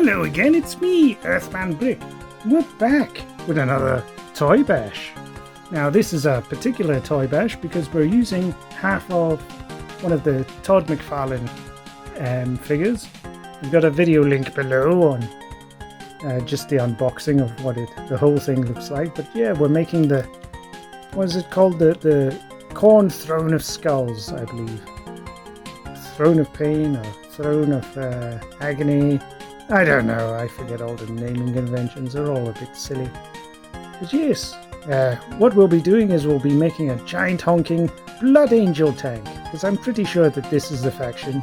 Hello again, it's me, earthmanbrick. We're back with another toy bash. Now this is a particular toy bash because we're using half of one of the Todd McFarlane figures. We've got a video link below on just the unboxing of what the whole thing looks like. But yeah, we're making the, what is it called? The Corn Throne of Skulls, I believe. Throne of Pain or Throne of Agony. I don't know, I forget all the naming conventions, they're all a bit silly. But yes, what we'll be doing is we'll be making a giant honking Blood Angel tank, because I'm pretty sure that this is the faction.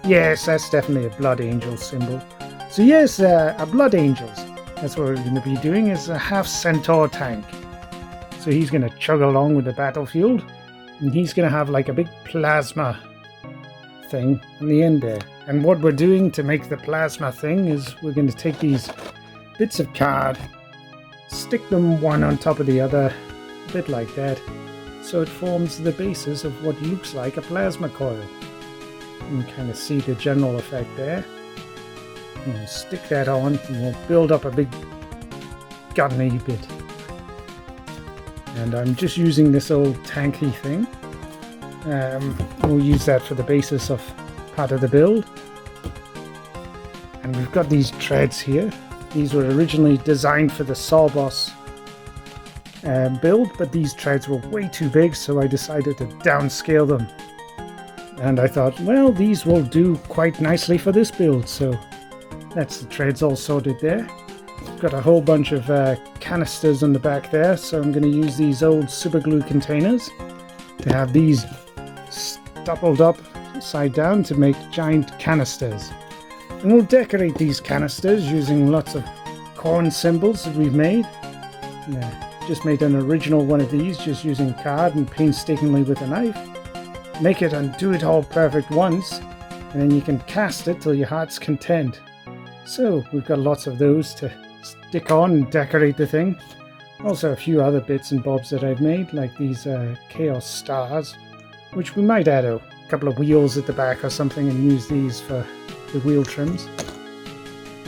Yes, that's definitely a Blood Angel symbol. So yes, a Blood Angels. That's what we're going to be doing, is a half centaur tank. So he's going to chug along with the battlefield, and he's going to have like a big plasma thing on the end there. And what we're doing to make the plasma thing is we're going to take these bits of card, stick them one on top of the other, a bit like that, so it forms the basis of what looks like a plasma coil. You can kind of see the general effect there. And we'll stick that on and we'll build up a big gunny bit. And I'm just using this old tanky thing. We'll use that for the basis of part of the build. And we've got these treads here. These were originally designed for the Sawboss build, but these treads were way too big, so I decided to downscale them. And I thought, well, these will do quite nicely for this build, so that's the treads all sorted there. Got a whole bunch of canisters on the back there, so I'm going to use these old super glue containers to have these stapled up side down to make giant canisters. And we'll decorate these canisters using lots of corn symbols that we've made. Just made an original one of these just using card and painstakingly with a knife. Make it and do it all perfect once, and then you can cast it till your heart's content. So we've got lots of those to stick on and decorate the thing. Also a few other bits and bobs that I've made, like these chaos stars, which we might add a couple of wheels at the back or something and use these for the wheel trims.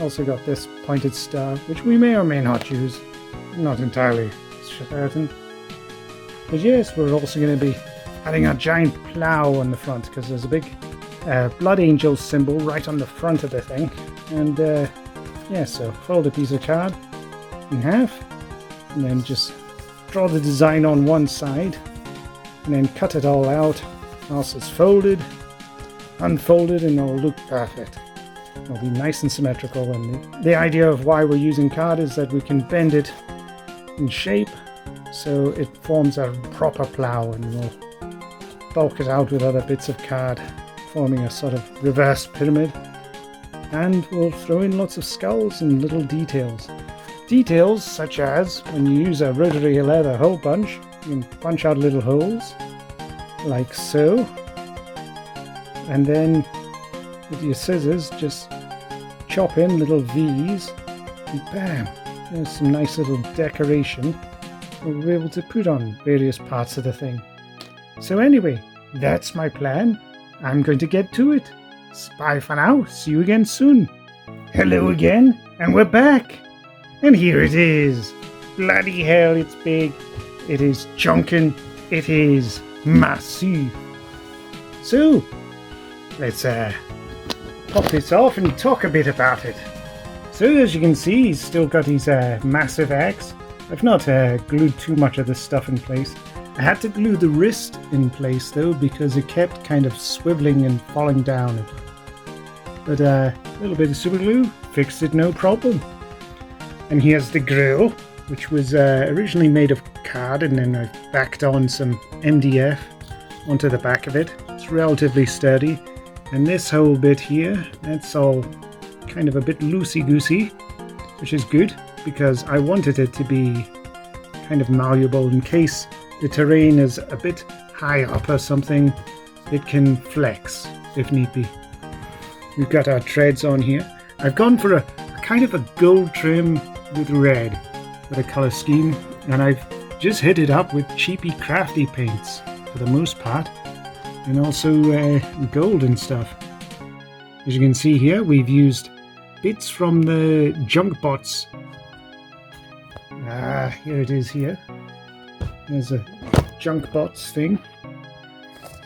Also got this pointed star, which we may or may not use. I'm not entirely certain. But yes, we're also going to be adding a giant plow on the front, because there's a big Blood Angel symbol right on the front of the thing. And yeah, so fold a piece of card in half, and then just draw the design on one side, and then cut it all out whilst it's folded, unfolded, and it'll look perfect. It'll be nice and symmetrical, and the idea of why we're using card is that we can bend it in shape so it forms a proper plow, and we'll bulk it out with other bits of card, forming a sort of reverse pyramid. And we'll throw in lots of skulls and little details. Details such as, when you use a rotary leather hole punch, you can punch out little holes, like so. And then with your scissors, just chop in little V's, and bam, there's some nice little decoration we'll be able to put on various parts of the thing. So anyway, that's my plan. I'm going to get to it. Bye for now, see you again soon. Hello again, and we're back. And here it is. Bloody hell, it's big. It is chunkin'. It is massive. So, let's pop this off and talk a bit about it. So as you can see, he's still got his massive axe. I've not glued too much of this stuff in place. I had to glue the wrist in place though, because it kept kind of swiveling and falling down. But a little bit of super glue fixed it, no problem. And here's the grill, which was originally made of card, and then I've backed on some MDF onto the back of it. It's relatively sturdy. And this whole bit here, that's all kind of a bit loosey-goosey, which is good because I wanted it to be kind of malleable in case the terrain is a bit high up or something. It can flex if need be. We've got our treads on here. I've gone for a kind of a gold trim with red for the color scheme, and I've just hit it up with cheapy crafty paints for the most part, and also gold and stuff. As you can see here, we've used bits from the junk bots. Here it is here. There's a junk bots thing.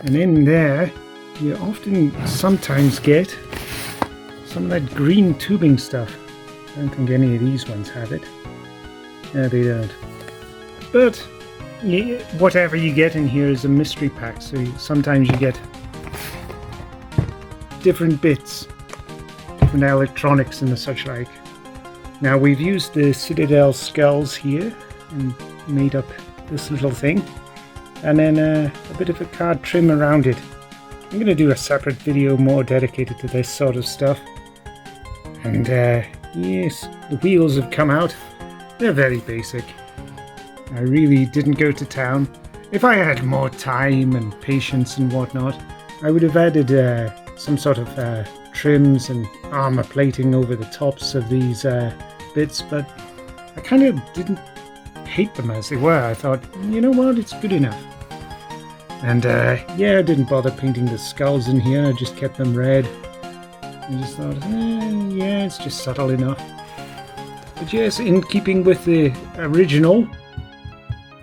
And in there, you sometimes get some of that green tubing stuff. I don't think any of these ones have it. No, they don't. But whatever you get in here is a mystery pack, so sometimes you get different bits, different electronics and the such like. Now we've used the Citadel skulls here and made up this little thing, and then a bit of a card trim around it. I'm going to do a separate video more dedicated to this sort of stuff. And yes, the wheels have come out. They're very basic. I really didn't go to town. If I had more time and patience and whatnot, I would have added some sort of trims and armor plating over the tops of these bits, but I kind of didn't hate them as they were. I thought, you know what, it's good enough. And yeah, I didn't bother painting the skulls in here. I just kept them red. I just thought, yeah, it's just subtle enough. But yes, in keeping with the original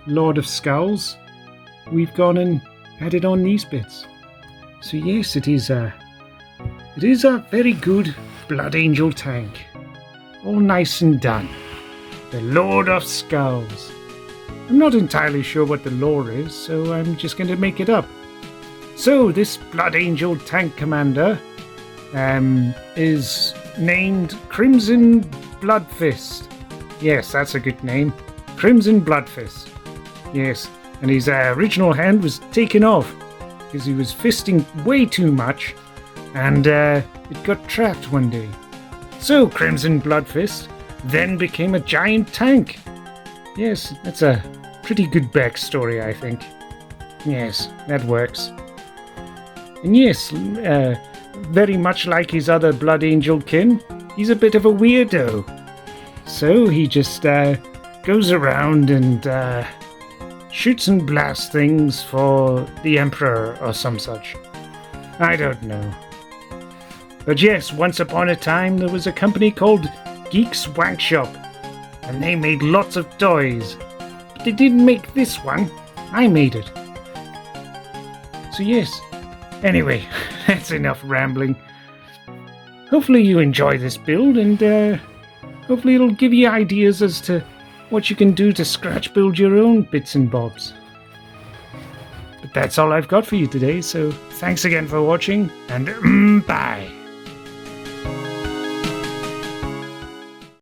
Lord of Skulls, we've gone and added on these bits. So yes, it is a very good Blood Angel tank. All nice and done. The Lord of Skulls. I'm not entirely sure what the lore is, so I'm just going to make it up. So this Blood Angel tank commander is named Crimson Bloodfist. Yes, that's a good name. Crimson Bloodfist. Yes, and his original hand was taken off because he was fisting way too much, and it got trapped one day. So Crimson Bloodfist then became a giant tank. Yes, that's a pretty good backstory, I think. Yes, that works. And yes, very much like his other Blood Angel kin, he's a bit of a weirdo. So he just goes around and shoots and blasts things for the Emperor or some such. I don't know. But yes, once upon a time there was a company called Geek's Wank Shop, and they made lots of toys. But they didn't make this one. I made it. So yes. Anyway, that's enough rambling. Hopefully you enjoy this build, and hopefully it'll give you ideas as to what you can do to scratch build your own bits and bobs. But that's all I've got for you today, so thanks again for watching, and bye!